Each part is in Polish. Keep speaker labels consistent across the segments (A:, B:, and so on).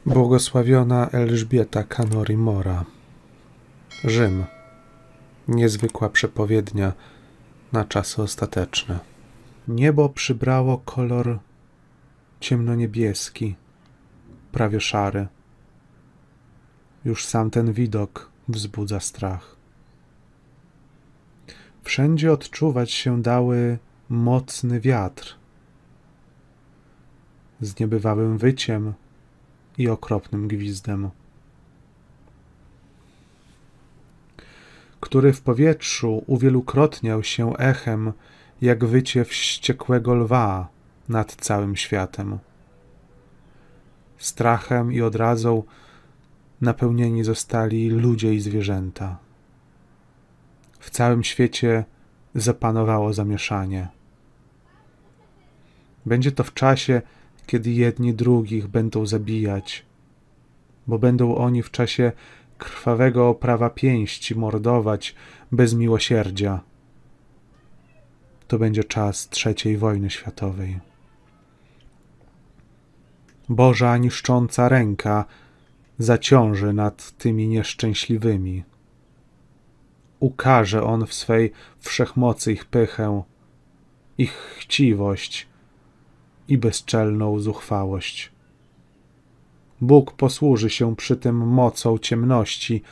A: Błogosławiona Elżbieta Canori Mora. Rzym. Niezwykła przepowiednia na czasy ostateczne. Niebo przybrało kolor ciemnoniebieski, prawie szary. Już sam ten widok wzbudza strach. Wszędzie odczuwać się dały mocny wiatr z niebywałym wyciem i okropnym gwizdem, który w powietrzu uwielukrotniał się echem jak wycie wściekłego lwa nad całym światem. Strachem i odrazą napełnieni zostali ludzie i zwierzęta. W całym świecie zapanowało zamieszanie. Będzie to w czasie, kiedy jedni drugich będą zabijać, bo będą oni w czasie krwawego oprawa pięści mordować bez miłosierdzia. To będzie czas III wojny światowej. Boża niszcząca ręka zaciąży nad tymi nieszczęśliwymi. Ukaże On w swej wszechmocy ich pychę, ich chciwość i bezczelną zuchwałość. Bóg posłuży się przy tym mocą ciemności,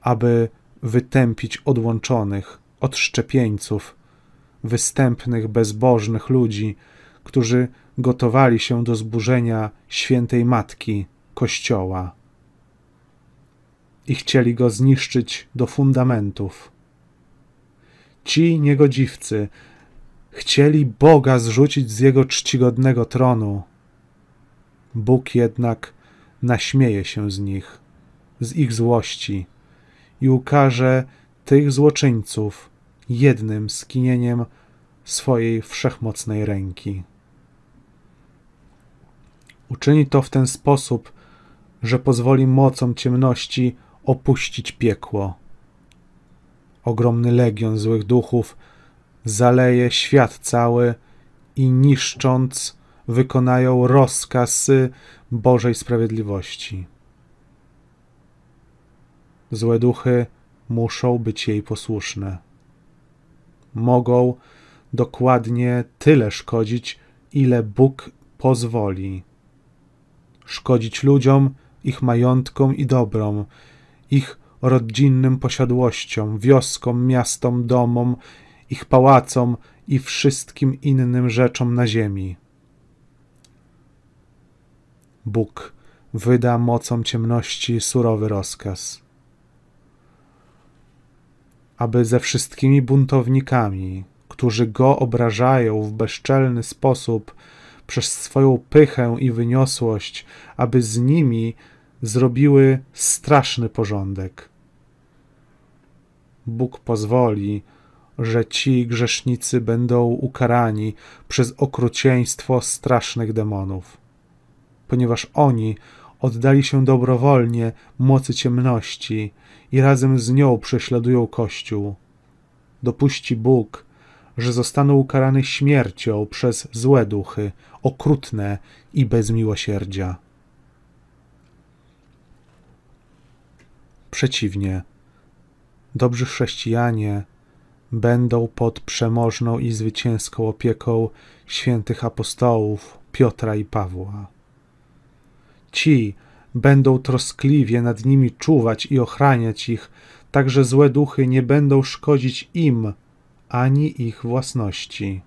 A: aby wytępić odłączonych, odszczepieńców, występnych, bezbożnych ludzi, którzy gotowali się do zburzenia świętej Matki, Kościoła i chcieli go zniszczyć do fundamentów. Ci niegodziwcy chcieli Boga zrzucić z Jego czcigodnego tronu. Bóg jednak naśmieje się z nich, z ich złości i ukaże tych złoczyńców jednym skinieniem swojej wszechmocnej ręki. Uczyni to w ten sposób, że pozwoli mocom ciemności opuścić piekło. Ogromny legion złych duchów zaleje świat cały i niszcząc wykonają rozkaz Bożej sprawiedliwości. Złe duchy muszą być jej posłuszne. Mogą dokładnie tyle szkodzić, ile Bóg pozwoli. Szkodzić ludziom, ich majątkom i dobrom, ich rodzinnym posiadłościom, wioskom, miastom, domom, ich pałacom i wszystkim innym rzeczom na ziemi. Bóg wyda mocom ciemności surowy rozkaz, aby ze wszystkimi buntownikami, którzy Go obrażają w bezczelny sposób przez swoją pychę i wyniosłość, aby z nimi zrobiły straszny porządek. Bóg pozwoli, że ci grzesznicy będą ukarani przez okrucieństwo strasznych demonów, ponieważ oni oddali się dobrowolnie mocy ciemności i razem z nią prześladują Kościół. Dopuści Bóg, że zostaną ukarane śmiercią przez złe duchy, okrutne i bez miłosierdzia. Przeciwnie, dobrzy chrześcijanie będą pod przemożną i zwycięską opieką świętych apostołów Piotra i Pawła. Ci będą troskliwie nad nimi czuwać i ochraniać ich, tak że złe duchy nie będą szkodzić im ani ich własności.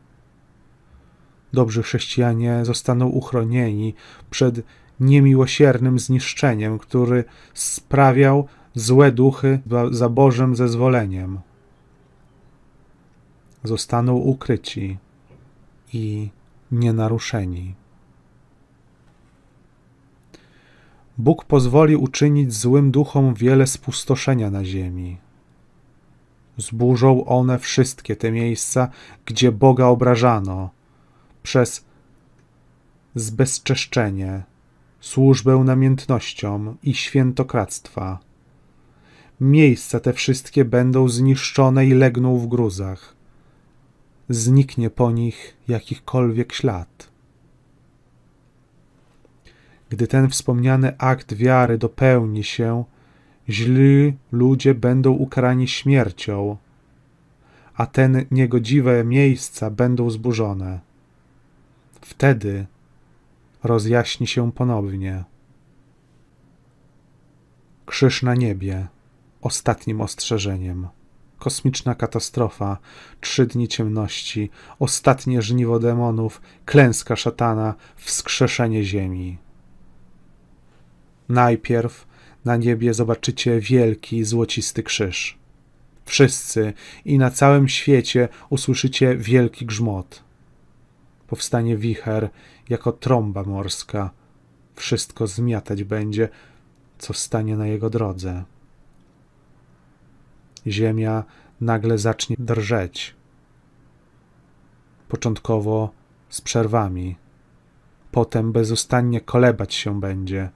A: Dobrzy chrześcijanie zostaną uchronieni przed niemiłosiernym zniszczeniem, który sprawiał złe duchy za Bożym zezwoleniem. Zostaną ukryci i nienaruszeni. Bóg pozwoli uczynić złym duchom wiele spustoszenia na ziemi. Zburzą one wszystkie te miejsca, gdzie Boga obrażano, przez zbezczeszczenie, służbę namiętnościom i świętokradztwa. Miejsca te wszystkie będą zniszczone i legną w gruzach. Zniknie po nich jakikolwiek ślad. Gdy ten wspomniany akt wiary dopełni się, źli ludzie będą ukarani śmiercią, a te niegodziwe miejsca będą zburzone. Wtedy rozjaśni się ponownie. Krzyż na niebie, ostatnim ostrzeżeniem. Kosmiczna katastrofa, 3 dni ciemności, ostatnie żniwo demonów, klęska szatana, wskrzeszenie ziemi. Najpierw na niebie zobaczycie wielki, złocisty krzyż. Wszyscy i na całym świecie usłyszycie wielki grzmot. Powstanie wicher jako trąba morska. Wszystko zmiatać będzie, co stanie na jego drodze. Ziemia nagle zacznie drżeć. Początkowo z przerwami. Potem bezustannie kolebać się będzie.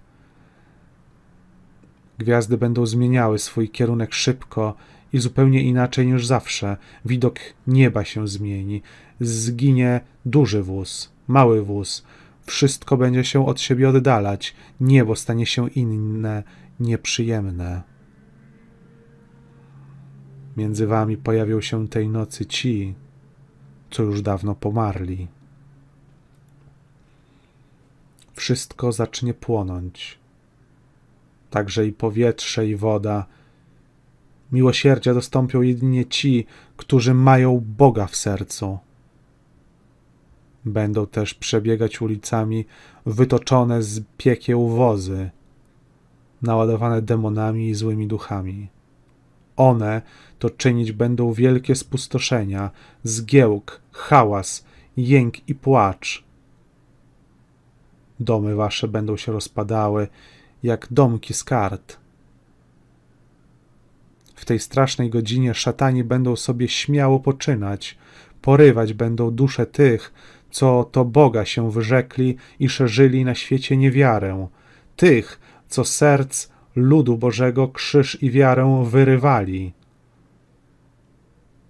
A: Gwiazdy będą zmieniały swój kierunek szybko i zupełnie inaczej niż zawsze. Widok nieba się zmieni. Zginie duży wóz, mały wóz. Wszystko będzie się od siebie oddalać. Niebo stanie się inne, nieprzyjemne. Między wami pojawią się tej nocy ci, co już dawno pomarli. Wszystko zacznie płonąć. Także i powietrze, i woda. Miłosierdzia dostąpią jedynie ci, którzy mają Boga w sercu. Będą też przebiegać ulicami wytoczone z piekieł wozy, naładowane demonami i złymi duchami. One to czynić będą wielkie spustoszenia, zgiełk, hałas, jęk i płacz. Domy wasze będą się rozpadały, jak domki z kart. W tej strasznej godzinie szatani będą sobie śmiało poczynać, porywać będą dusze tych, co to Boga się wyrzekli i szerzyli na świecie niewiarę, tych, co serc ludu Bożego krzyż i wiarę wyrywali.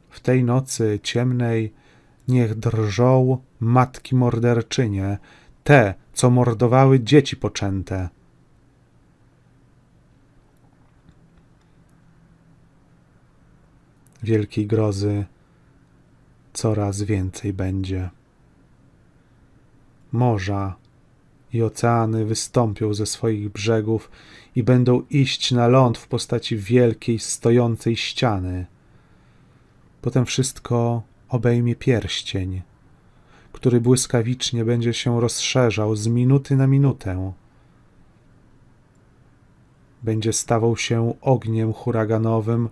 A: W tej nocy ciemnej niech drżą matki morderczynie, te, co mordowały dzieci poczęte. Wielkiej grozy coraz więcej będzie. Morza i oceany wystąpią ze swoich brzegów i będą iść na ląd w postaci wielkiej, stojącej ściany. Potem wszystko obejmie pierścień, który błyskawicznie będzie się rozszerzał z minuty na minutę. Będzie stawał się ogniem huraganowym,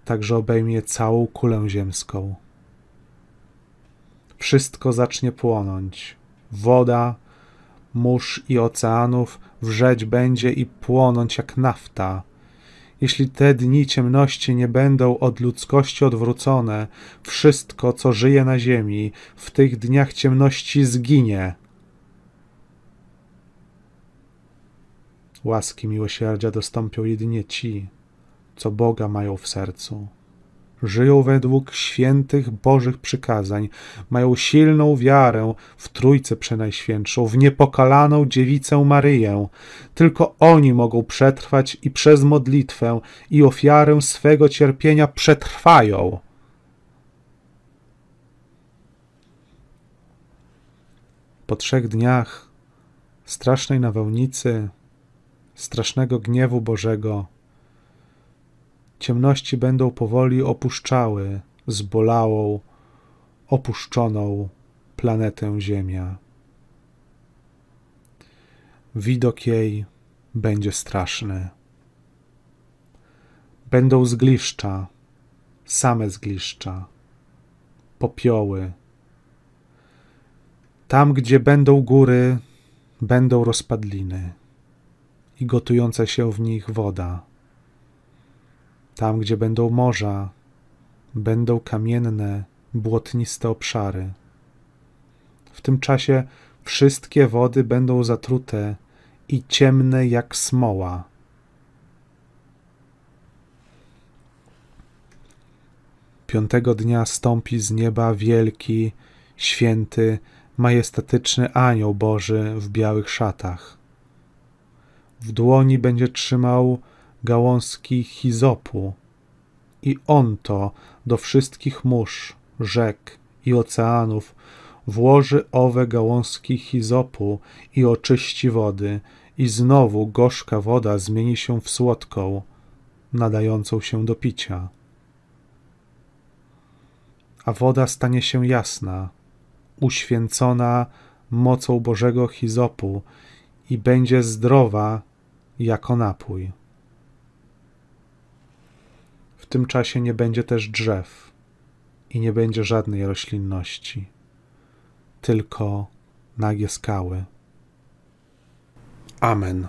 A: tak że obejmie całą kulę ziemską. Wszystko zacznie płonąć. Woda, mórz i oceanów wrzeć będzie i płonąć jak nafta. Jeśli te dni ciemności nie będą od ludzkości odwrócone, wszystko, co żyje na ziemi, w tych dniach ciemności zginie. Łaski miłosierdzia dostąpią jedynie ci, co Boga mają w sercu. Żyją według świętych Bożych przykazań, mają silną wiarę w Trójcę Przenajświętszą, w niepokalaną Dziewicę Maryję. Tylko oni mogą przetrwać i przez modlitwę i ofiarę swego cierpienia przetrwają. Po 3 dniach strasznej nawałnicy, strasznego gniewu Bożego, ciemności będą powoli opuszczały zbolałą, opuszczoną planetę Ziemia. Widok jej będzie straszny. Będą zgliszcza, same zgliszcza, popioły. Tam, gdzie będą góry, będą rozpadliny i gotująca się w nich woda. Tam, gdzie będą morza, będą kamienne, błotniste obszary. W tym czasie wszystkie wody będą zatrute i ciemne jak smoła. Piątego dnia stąpi z nieba wielki, święty, majestatyczny anioł Boży w białych szatach. W dłoni będzie trzymał gałązki hizopu i on to do wszystkich mórz, rzek i oceanów włoży owe gałązki hizopu i oczyści wody, i znowu gorzka woda zmieni się w słodką, nadającą się do picia. A woda stanie się jasna, uświęcona mocą Bożego hizopu i będzie zdrowa jako napój. W tym czasie nie będzie też drzew i nie będzie żadnej roślinności, tylko nagie skały. Amen.